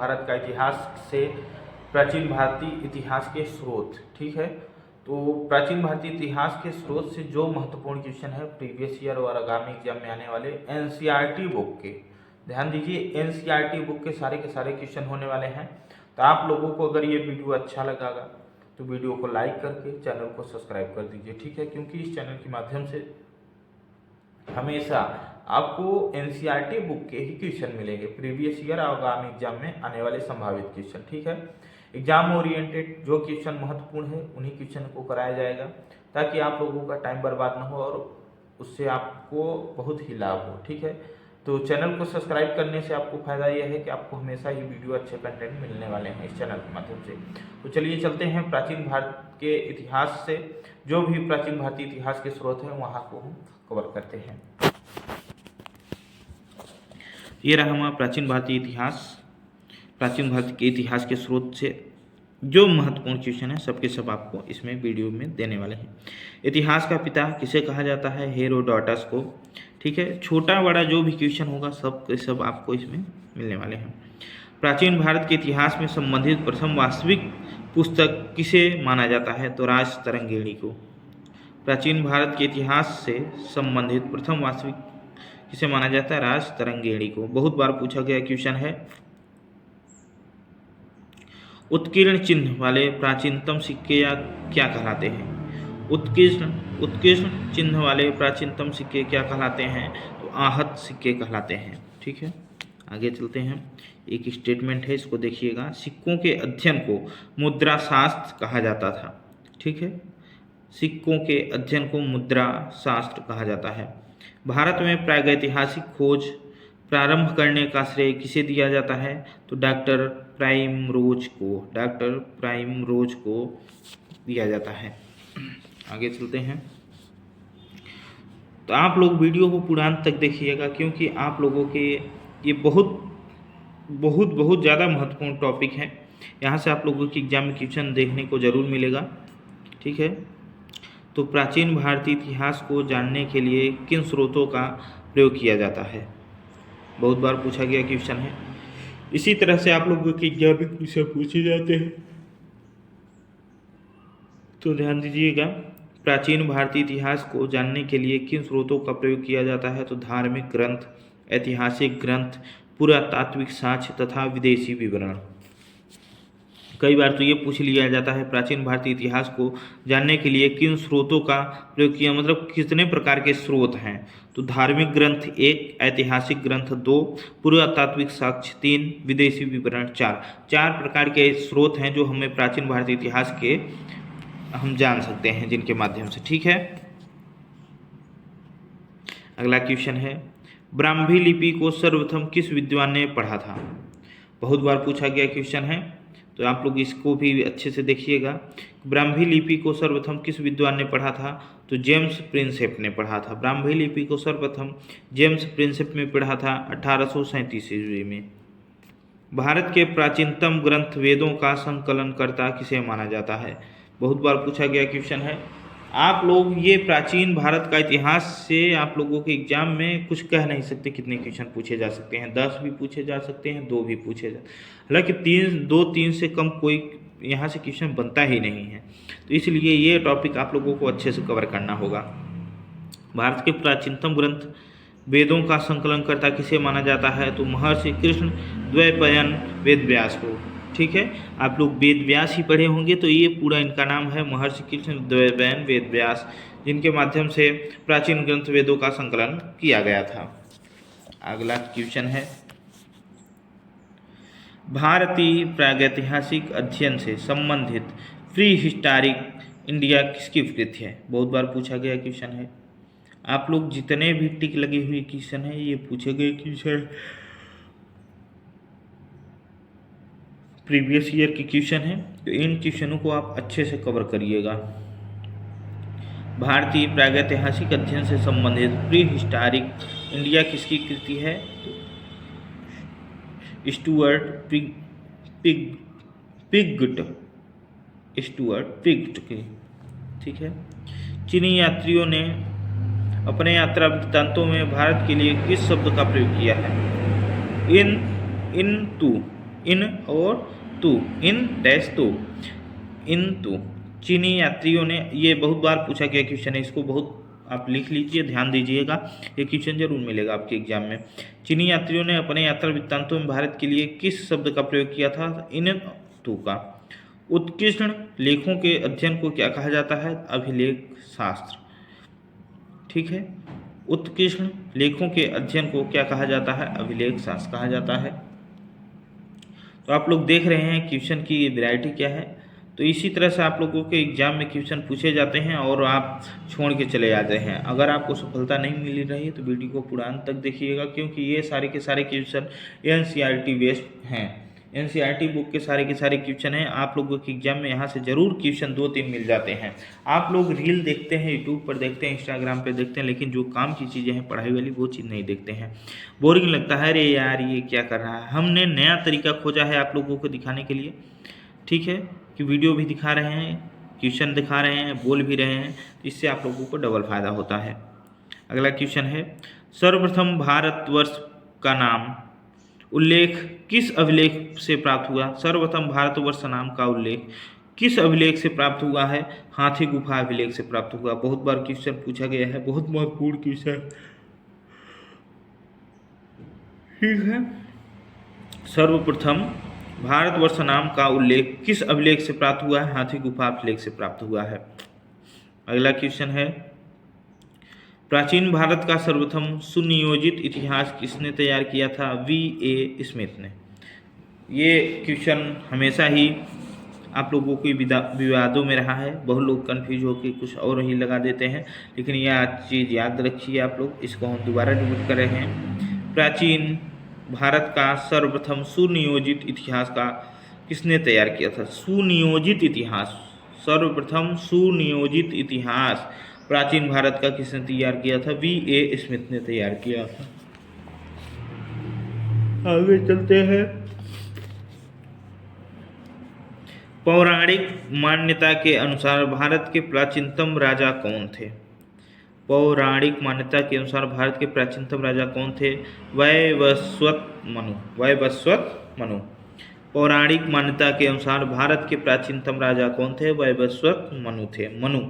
भारत का इतिहास से प्राचीन भारतीय इतिहास के स्रोत। ठीक है, तो प्राचीन भारतीय इतिहास के स्रोत से जो महत्वपूर्ण क्वेश्चन है प्रीवियस ईयर और आगामी एग्जाम में आने वाले एनसीईआरटी बुक के, ध्यान दीजिए एनसीईआरटी बुक के सारे क्वेश्चन होने वाले हैं। तो आप लोगों को अगर ये वीडियो अच्छा लगा तो वीडियो को लाइक करके चैनल को सब्सक्राइब कर दीजिए। ठीक है, क्योंकि इस चैनल के माध्यम से हमेशा आपको एनसीईआरटी बुक के ही क्वेश्चन मिलेंगे, प्रीवियस ईयर और आगामी एग्जाम में आने वाले संभावित क्वेश्चन। ठीक है, एग्जाम ओरिएंटेड जो क्वेश्चन महत्वपूर्ण है उन्हीं क्वेश्चन को कराया जाएगा, ताकि आप लोगों का टाइम बर्बाद न हो और उससे आपको बहुत ही लाभ हो। ठीक है, तो चैनल को सब्सक्राइब करने से आपको फायदा यह है कि आपको हमेशा ही वीडियो अच्छे कंटेंट मिलने वाले हैं इस चैनल के माध्यम से। तो चलिए चलते हैं प्राचीन भारत के इतिहास से, जो भी प्राचीन भारतीय इतिहास के स्रोत हैं वहाँ को हम कवर करते हैं। ये रहा हमारा प्राचीन भारतीय इतिहास। प्राचीन भारत के इतिहास के स्रोत से जो महत्वपूर्ण क्वेश्चन है सबके सब आपको इसमें वीडियो में देने वाले हैं। इतिहास का पिता किसे कहा जाता है? हेरोडोटस को। ठीक है, छोटा बड़ा जो भी क्वेश्चन होगा सब के सब आपको इसमें मिलने वाले हैं। प्राचीन भारत के इतिहास में संबंधित प्रथम वास्तविक पुस्तक किसे माना जाता है? तो राज तरंगिणी को। प्राचीन भारत के इतिहास से संबंधित प्रथम वास्तविक किसे माना जाता है? राज तरंगिणी को। बहुत बार पूछा गया क्वेश्चन है। उत्कीर्ण चिन्ह वाले प्राचीनतम सिक्के या क्या कहलाते हैं? उत्कीर्ण चिन्ह वाले प्राचीनतम सिक्के क्या कहलाते हैं? तो आहत सिक्के कहलाते हैं। ठीक है, आगे चलते हैं। एक स्टेटमेंट है, इसको देखिएगा। सिक्कों के अध्ययन को मुद्रा शास्त्र कहा जाता था। ठीक है, सिक्कों के अध्ययन को मुद्रा शास्त्र कहा जाता है। भारत में प्रागैतिहासिक खोज प्रारंभ करने का श्रेय किसे दिया जाता है? तो डॉक्टर प्राइमरोज को दिया जाता है। आगे चलते हैं। तो आप लोग वीडियो को पूरा अंत तक देखिएगा, क्योंकि आप लोगों के ये बहुत ज़्यादा महत्वपूर्ण टॉपिक है। यहाँ से आप लोगों की एग्जाम में क्वेश्चन देखने को ज़रूर मिलेगा। ठीक है, तो प्राचीन भारतीय इतिहास को जानने के लिए किन स्रोतों का प्रयोग किया जाता है? बहुत बार पूछा गया क्वेश्चन है। इसी तरह से आप लोगों के एग्जाम में क्वेश्चन पूछे जाते हैं, तो ध्यान दीजिएगा। प्राचीन भारतीय इतिहास को जानने के लिए किन स्रोतों का प्रयोग किया जाता है? तो धार्मिक ग्रंथ, ऐतिहासिक ग्रंथ, पुरातात्विक साक्ष्य तथा विदेशी विवरण। कई बार तो ये पूछ लिया जाता है प्राचीन भारतीय इतिहास को जानने के लिए किन स्रोतों का प्रयोग किया, मतलब कितने प्रकार के स्रोत हैं? तो धार्मिक ग्रंथ 1, ऐतिहासिक ग्रंथ 2, पुरातात्विक साक्ष्य 3, विदेशी विवरण 4। 4 प्रकार के स्रोत हैं जो हमें प्राचीन भारतीय इतिहास के हम जान सकते हैं जिनके माध्यम से। ठीक है, अगला क्वेश्चन है, ब्राह्मी लिपि को सर्वप्रथम किस विद्वान ने पढ़ा था? बहुत बार पूछा गया क्वेश्चन है, तो आप लोग इसको भी अच्छे से देखिएगा। ब्राह्मी लिपि को सर्वप्रथम किस विद्वान ने पढ़ा था? तो जेम्स प्रिंसेप ने पढ़ा था। ब्राह्मी लिपि को सर्वप्रथम जेम्स प्रिंसेप में पढ़ा था 1837 ईस्वी में। भारत के प्राचीनतम ग्रंथ वेदों का संकलनकर्ता किसे माना जाता है? बहुत बार पूछा गया क्वेश्चन है। आप लोग ये प्राचीन भारत का इतिहास से आप लोगों के एग्जाम में कुछ कह नहीं सकते कितने क्वेश्चन पूछे जा सकते हैं। 10 भी पूछे जा सकते हैं, 2 भी पूछे जा, हालांकि 3 से कम कोई यहाँ से क्वेश्चन बनता ही नहीं है। तो इसलिए ये टॉपिक आप लोगों को अच्छे से कवर करना होगा। भारत के प्राचीनतम ग्रंथ वेदों का संकलनकर्ता किसे माना जाता है? तो महर्षि कृष्ण द्वैपायन वेद व्यास को। ठीक है, आप लोग वेद व्यास ही पढ़े होंगे, तो ये पूरा इनका नाम है महर्षि कृष्ण द्वैपायन वेद व्यास, जिनके माध्यम से प्राचीन ग्रंथ वेदों का संकलन किया गया था। अगला क्वेश्चन है, भारतीय प्रागैतिहासिक अध्ययन से संबंधित प्री हिस्टोरिक इंडिया किसकी कृति है? बहुत बार पूछा गया क्वेश्चन है। आप लोग जितने भी टिक लगी हुई क्वेश्चन है ये पूछे गए क्वेश्चन, प्रीवियस ईयर के क्वेश्चन है, तो इन क्वेश्चनों को आप अच्छे से कवर करिएगा। भारतीय प्रागैतिहासिक अध्ययन से संबंधित प्री हिस्टोरिक इंडिया किसकी कृति है? तो स्टुअर्ट पिग्ट की। ठीक है, चीनी यात्रियों ने अपने यात्रा वृत्तांतों में भारत के लिए किस शब्द का प्रयोग किया है? इन और तू, इन डैश तो, इन तू। चीनी यात्रियों ने, ये बहुत बार पूछा गया क्वेश्चन है, इसको बहुत आप लिख लीजिए, ध्यान दीजिएगा, ये क्वेश्चन जरूर मिलेगा आपके एग्जाम में। चीनी यात्रियों ने अपने यात्रा वृत्तांतों में भारत के लिए किस शब्द का प्रयोग किया था? इन तू का। उत्कृष्ट लेखों के अध्ययन को क्या कहा जाता है? अभिलेख शास्त्र। ठीक है, उत्कृष्ट लेखों के अध्ययन को क्या कहा जाता है? अभिलेख शास्त्र कहा जाता है। तो आप लोग देख रहे हैं क्वेश्चन की वैरायटी क्या है। तो इसी तरह से आप लोगों के एग्जाम में क्वेश्चन पूछे जाते हैं और आप छोड़ के चले जाते हैं। अगर आपको सफलता नहीं मिल रही है तो वीडियो को पूरा अंत तक देखिएगा, क्योंकि ये सारे के सारे क्वेश्चन NCERT बेस्ड हैं। NCERT बुक के सारे क्वेश्चन हैं। आप लोगों के एग्जाम में यहाँ से जरूर क्वेश्चन 2-3 मिल जाते हैं। आप लोग रील देखते हैं, यूट्यूब पर देखते हैं, इंस्टाग्राम पर देखते हैं, लेकिन जो काम की चीज़ें हैं पढ़ाई वाली वो चीज़ नहीं देखते हैं। बोरिंग लगता है, अरे यार ये क्या कर रहा है। हमने नया तरीका खोजा है आप लोगों को दिखाने के लिए, ठीक है, कि वीडियो भी दिखा रहे हैं, क्वेश्चन दिखा रहे हैं, बोल भी रहे हैं, इससे आप लोगों को डबल फायदा होता है। अगला क्वेश्चन है, सर्वप्रथम भारतवर्ष का नाम उल्लेख किस अभिलेख से प्राप्त हुआ? सर्वप्रथम भारतवर्ष नाम का उल्लेख किस अभिलेख से प्राप्त हुआ है? हाथी गुफा अभिलेख से प्राप्त हुआ। बहुत बार क्वेश्चन पूछा गया है, बहुत महत्वपूर्ण क्वेश्चन, ठीक है। सर्वप्रथम भारतवर्ष नाम का उल्लेख किस अभिलेख से प्राप्त हुआ है? हाथी गुफा अभिलेख से प्राप्त हुआ है। अगला क्वेश्चन है, प्राचीन भारत का सर्वप्रथम सुनियोजित इतिहास किसने तैयार किया था? V.A. स्मिथ ने। ये क्वेश्चन हमेशा ही आप लोगों को विवादों में रहा है। बहुत लोग कन्फ्यूज होकर कुछ और ही लगा देते हैं, लेकिन यह चीज़ याद रखिए आप लोग, इसको हम दोबारा रिपीट कर रहे हैं। प्राचीन भारत का सर्वप्रथम सुनियोजित इतिहास का किसने तैयार किया था? सुनियोजित इतिहास, सर्वप्रथम सुनियोजित इतिहास प्राचीन भारत का किसने तैयार किया था? V.A. स्मिथ ने तैयार किया था। आगे चलते हैं। पौराणिक मान्यता के अनुसार भारत के प्राचीनतम राजा कौन थे? पौराणिक मान्यता के अनुसार भारत के प्राचीनतम राजा कौन थे? वैवस्वत मनु। वैवस्वत मनु। पौराणिक मान्यता के अनुसार भारत के प्राचीनतम राजा कौन थे? वैवस्वत मनु थे। मनु।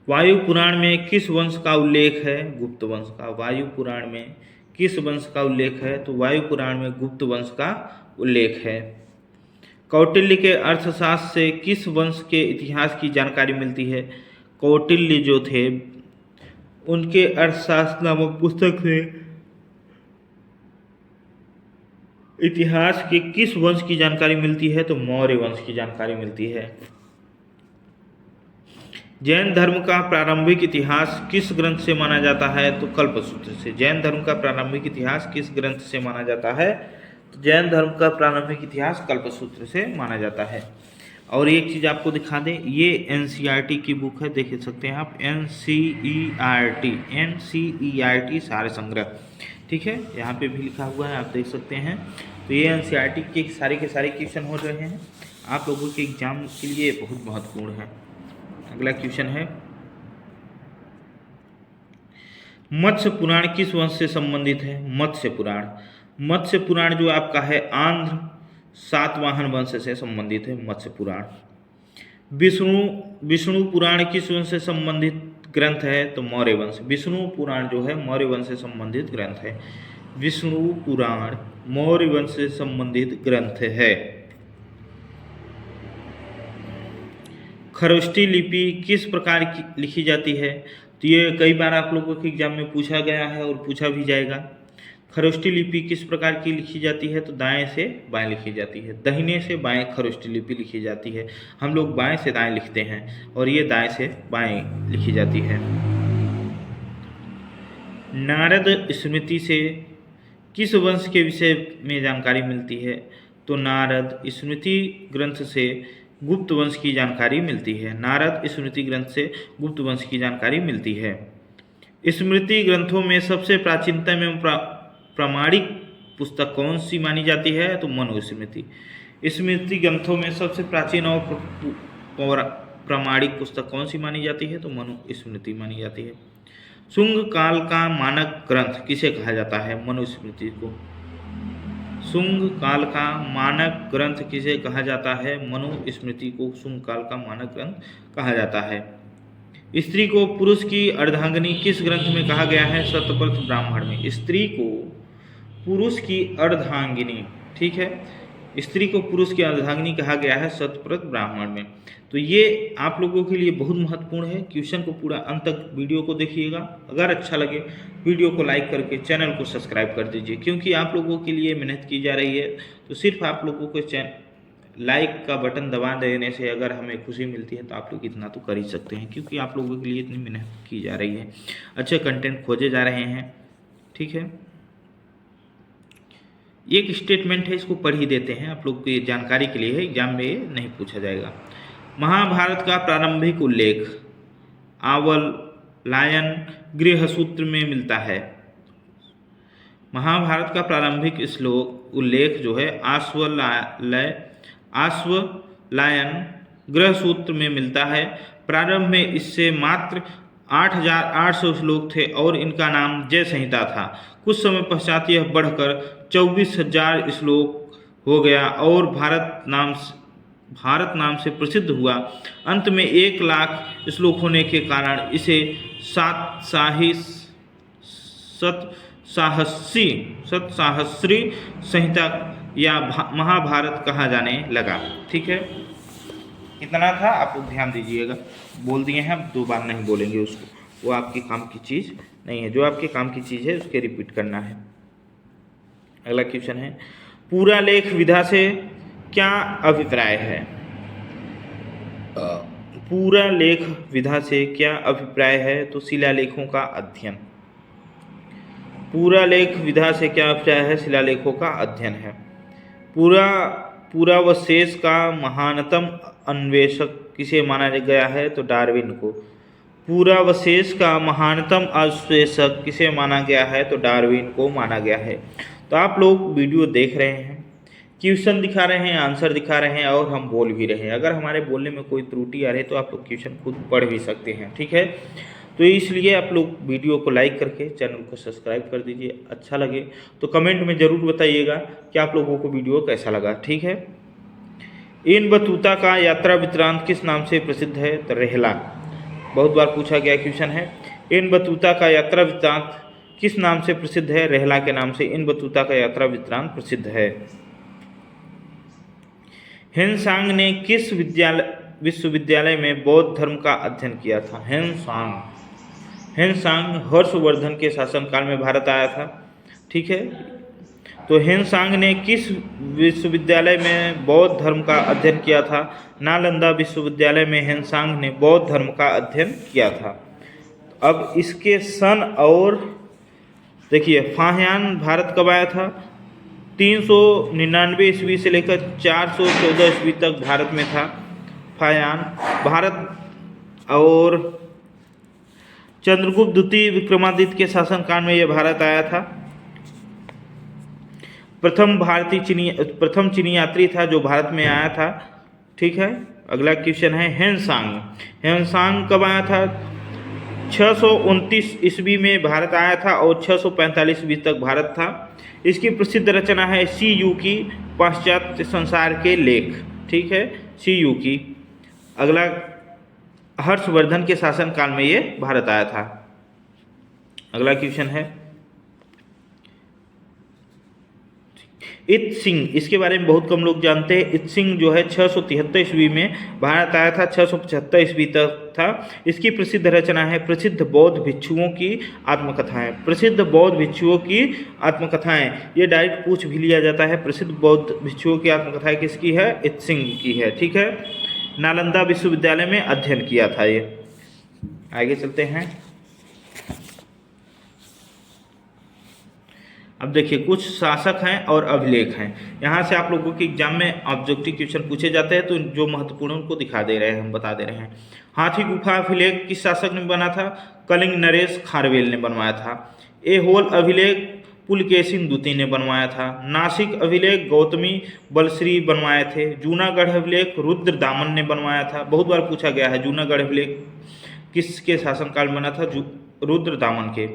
वायु पुराण में किस वंश का उल्लेख है? गुप्त वंश का। वायु पुराण में किस वंश का उल्लेख है? तो वायु पुराण में गुप्त वंश का उल्लेख है। कौटिल्य के अर्थशास्त्र से किस वंश के इतिहास की जानकारी मिलती है? कौटिल्य जो थे उनके अर्थशास्त्र नामक पुस्तक से इतिहास के किस वंश की जानकारी मिलती है? तो मौर्य वंश की जानकारी मिलती है। जैन धर्म का प्रारंभिक इतिहास किस ग्रंथ से माना जाता है? तो कल्पसूत्र से। जैन धर्म का प्रारंभिक इतिहास किस ग्रंथ से माना जाता है? तो जैन धर्म का प्रारंभिक इतिहास कल्पसूत्र से माना जाता है। और एक चीज़ आपको दिखा दें, ये NCERT की बुक है, देख सकते हैं आप, NCERT सारे संग्रह, ठीक है, यहाँ पे भी लिखा हुआ है, आप देख सकते हैं। तो ये NCERT के सारे क्वेश्चन हो रहे हैं, आप लोगों के एग्जाम के लिए बहुत महत्वपूर्ण है। अगला क्वेश्चन है, मत्स्य पुराण किस वंश से संबंधित है? मत्स्य पुराण। मत्स्य पुराण जो आपका है आंध्र सातवाहन वंश से संबंधित है मत्स्य पुराण। विष्णु पुराण किस वंश से संबंधित ग्रंथ है? तो मौर्य वंश। विष्णु पुराण जो है मौर्य वंश से संबंधित ग्रंथ है। विष्णु पुराण मौर्य वंश से संबंधित ग्रंथ है। खरोष्ठी लिपि किस प्रकार की लिखी जाती है? तो ये कई बार आप लोगों के एग्जाम में पूछा गया है और पूछा भी जाएगा। खरोष्ठी लिपि किस प्रकार की लिखी जाती है? तो दाएं से बाएं लिखी जाती है। दाहिने से बाएं खरोष्ठी लिपि लिखी जाती है। हम लोग बाएं से दाएं लिखते हैं और ये दाएं से बाएं लिखी जाती है। नारद स्मृति से किस वंश के विषय में जानकारी मिलती है? तो नारद स्मृति ग्रंथ से गुप्त वंश की जानकारी मिलती है। नारद स्मृति ग्रंथ से गुप्त वंश की जानकारी मिलती है। स्मृति ग्रंथों में सबसे प्राचीनतम एवं प्रामाणिक पुस्तक कौन सी मानी जाती है? तो मनुस्मृति। स्मृति ग्रंथों में सबसे प्राचीन और प्रामाणिक पुस्तक कौन सी मानी जाती है? तो मनुस्मृति मानी जाती है। शुंग काल का मानक ग्रंथ किसे कहा जाता है? मनुस्मृति को। शुंग काल का मानक ग्रंथ किसे कहा जाता है? मनुस्मृति को शुंग काल का मानक ग्रंथ कहा जाता है। स्त्री को पुरुष की अर्धांगिनी किस ग्रंथ में कहा गया है? शतपथ ब्राह्मण में। स्त्री को पुरुष की अर्धांगिनी, ठीक है, स्त्री को पुरुष की अर्धांगिनी कहा गया है शतपथ ब्राह्मण में। तो ये आप लोगों के लिए बहुत महत्वपूर्ण है। क्वेश्चन को पूरा अंत तक वीडियो को देखिएगा। अगर अच्छा लगे वीडियो को लाइक करके चैनल को सब्सक्राइब कर दीजिए, क्योंकि आप लोगों के लिए मेहनत की जा रही है। तो सिर्फ आप लोगों को लाइक का बटन दबा देने से अगर हमें खुशी मिलती है तो आप लोग इतना तो कर ही सकते हैं, क्योंकि आप लोगों के लिए इतनी मेहनत की जा रही है, अच्छे कंटेंट खोजे जा रहे हैं, ठीक है। एक स्टेटमेंट है, इसको पढ़ ही देते हैं, आप लोग की जानकारी के लिए है, एग्जाम में ये नहीं पूछा जाएगा। महाभारत का प्रारंभिक उल्लेख आवलायन गृहसूत्र में मिलता है। महाभारत का प्रारंभिक श्लोक उल्लेख जो है आश्वलायन गृहसूत्र में मिलता है। प्रारंभ में इससे मात्र 8,800 श्लोक थे और इनका नाम जय संहिता था। कुछ समय पश्चात यह बढ़कर 24,000 श्लोक हो गया और भारत नाम से प्रसिद्ध हुआ। अंत में 1,00,000 श्लोक होने के कारण इसे सतसाहस्री संहिता या महाभारत कहा जाने लगा, ठीक है। इतना था, आप लोग ध्यान दीजिएगा। बोल दिए हैं, अब 2 बार नहीं बोलेंगे उसको, वो आपके काम की चीज़ नहीं है। जो आपके काम की चीज़ है उसके रिपीट करना है। अगला क्वेश्चन है, पूरा लेख विधा से क्या अभिप्राय है? पूरा लेख विधा से क्या अभिप्राय है? तो शिलालेखों का अध्ययन। पूरा लेख विधा से क्या अभिप्राय है? शिलालेखों का अध्ययन है। पूरा व शेष का महानतम अन्वेषक किसे माना गया है? तो डार्विन को। पूरा व शेष का महानतम अन्वेषक किसे माना गया है? तो डार्विन को माना गया है। तो आप लोग वीडियो देख रहे हैं, क्वेश्चन दिखा रहे हैं, आंसर दिखा रहे हैं और हम बोल भी रहे हैं। अगर हमारे बोलने में कोई त्रुटि आ रही है तो आप लोग क्वेश्चन खुद पढ़ भी सकते हैं, ठीक है। तो इसलिए आप लोग वीडियो को लाइक करके चैनल को सब्सक्राइब कर दीजिए। अच्छा लगे तो कमेंट में ज़रूर बताइएगा कि आप लोगों को वीडियो कैसा लगा, ठीक है। इन बतूता का यात्रा वृत्तांत किस नाम से प्रसिद्ध है? तो रेहला। बहुत बार पूछा गया क्वेश्चन है। इन बतूता का यात्रा वृत्तांत किस नाम से प्रसिद्ध है? रेहला के नाम से इन बतूता का यात्रा वृत्तांत प्रसिद्ध है। हेनसांग ने किस विश्वविद्यालय में बौद्ध धर्म का अध्ययन किया था? हेनसांग हर्षवर्धन के शासनकाल में भारत आया था, ठीक है। तो हेनसांग ने किस विश्वविद्यालय में बौद्ध धर्म का अध्ययन किया था? नालंदा विश्वविद्यालय में हेनसांग ने बौद्ध धर्म का अध्ययन किया था। अब इसके सन और देखिए, फाहियान भारत कब आया था? 399 ईस्वी से लेकर 414 ईस्वी तक भारत में था फाहियान भारत। और चंद्रगुप्त द्वितीय विक्रमादित्य के शासनकाल में यह भारत आया था। प्रथम चीनी यात्री था जो भारत में आया था, ठीक है। अगला क्वेश्चन है, हेनसांग कब आया था? 629 ईस्वी में भारत आया था और 645 ईस्वी तक भारत था। इसकी प्रसिद्ध रचना है CU की पाश्चात्य संसार के लेख, ठीक है, CU की। अगला, हर्षवर्धन के शासनकाल में ये भारत आया था। अगला क्वेश्चन है, इत्सिंग, इसके बारे में बहुत कम लोग जानते हैं। इत्सिंग जो है 673 ईस्वी में भारत आया था, 675 ईस्वी तक था। इसकी प्रसिद्ध रचना है प्रसिद्ध बौद्ध भिक्षुओं की आत्मकथाएं। प्रसिद्ध बौद्ध भिक्षुओं की आत्मकथाएं, ये डायरेक्ट पूछ भी लिया जाता है। प्रसिद्ध बौद्ध भिक्षुओं की आत्मकथाएं किसकी है? इत्सिंग की है, ठीक है। नालंदा विश्वविद्यालय में अध्ययन किया था ये। आगे चलते हैं। अब देखिए, कुछ शासक हैं और अभिलेख हैं। यहाँ से आप लोगों के एग्जाम में ऑब्जेक्टिव क्वेश्चन पूछे जाते हैं, तो जो महत्वपूर्ण उनको दिखा दे रहे हैं, हम बता दे रहे हैं। हाथी गुफा अभिलेख किस शासक ने बना था? कलिंग नरेश खारवेल ने बनवाया था। ऐहोल अभिलेख पुलकेशिन द्वितीय ने बनवाया था। नासिक अभिलेख गौतमी बलश्री बनवाए थे। जूनागढ़ अभिलेख रुद्रदामन ने बनवाया था। बहुत बार पूछा गया है, जूनागढ़ अभिलेख किसके शासनकाल में बना था? रुद्रदामन के।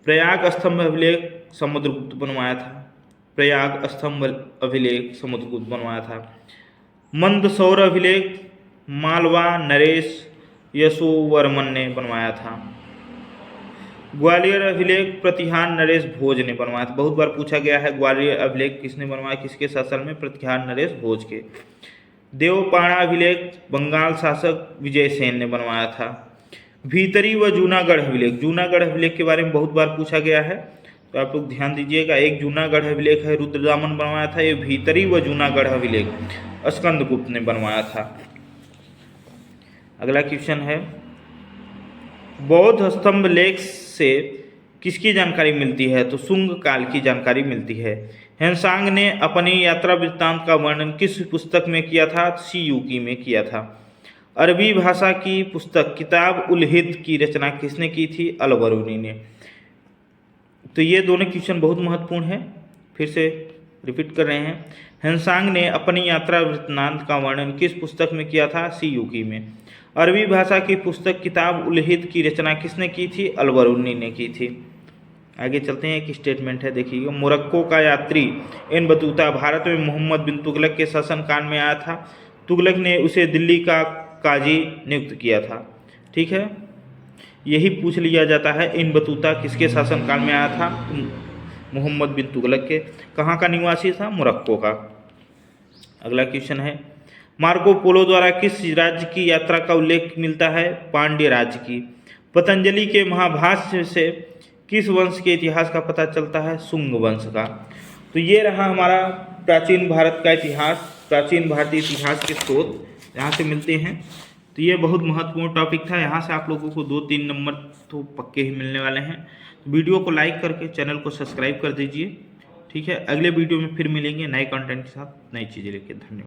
प्रयाग स्तंभ अभिलेख समुद्रगुप्त बनवाया था। प्रयाग स्तंभ अभिलेख समुद्रगुप्त बनवाया था। मंदसौर अभिलेख मालवा नरेश यशोवर्मन ने बनवाया था। ग्वालियर अभिलेख प्रतिहार नरेश भोज ने बनवाया था। बहुत बार पूछा गया है ग्वालियर अभिलेख किसने बनवाया, किसके शासन में, प्रतिहार नरेश भोज के। देवपाड़ा अभिलेख बंगाल शासक विजयसेन ने बनवाया था। भीतरी व जूनागढ़ अभिलेख, जूनागढ़ अभिलेख के बारे में बहुत बार पूछा गया है, तो आप लोग ध्यान दीजिएगा। एक जूनागढ़ अभिलेख है रुद्रदामन बनवाया था। ये भीतरी व जूनागढ़ अभिलेख स्कंदगुप्त ने बनवाया था। अगला क्वेश्चन है, बौद्ध स्तंभ लेख से किसकी जानकारी मिलती है, तो शुंग काल की जानकारी मिलती है। हेनसांग ने अपनी यात्रा वृत्तांत का वर्णन किस पुस्तक में किया था, सी यूकी में किया था। अरबी भाषा की पुस्तक किताब उल हिंद की रचना किसने की थी, अल बरूनी ने। तो ये दोनों क्वेश्चन बहुत महत्वपूर्ण है, फिर से रिपीट कर रहे हैं। हेनसांग ने अपनी यात्रा वृत्तांत का वर्णन किस पुस्तक में किया था, सी यूकी में। अरबी भाषा की पुस्तक किताब उल हिंद की रचना किसने की थी, अल बरूनी ने की थी। आगे चलते हैं, एक स्टेटमेंट है देखिएगा। मोरक्को का यात्री इब्न बतूता भारत में मोहम्मद बिन तुगलक के शासनकाल में आया था। तुगलक ने उसे दिल्ली का काजी नियुक्त किया था। ठीक है, यही पूछ लिया जाता है इब्न बतूता किसके शासनकाल में आया था, मोहम्मद बिन तुगलक के। कहाँ का निवासी था, मोरक्को का। अगला क्वेश्चन है, मार्को पोलो द्वारा किस राज्य की यात्रा का उल्लेख मिलता है, पांड्य राज्य की। पतंजलि के महाभाष्य से किस वंश के इतिहास का पता चलता है, शुंग वंश का। तो ये रहा हमारा प्राचीन भारत का इतिहास, प्राचीन भारतीय इतिहास के स्रोत यहाँ से मिलते हैं। तो ये बहुत महत्वपूर्ण टॉपिक था, यहाँ से आप लोगों को 2-3 नंबर तो पक्के ही मिलने वाले हैं। तो वीडियो को लाइक करके चैनल को सब्सक्राइब कर दीजिए। ठीक है, अगले वीडियो में फिर मिलेंगे नए कंटेंट के साथ, नई चीज़ें लेके। धन्यवाद।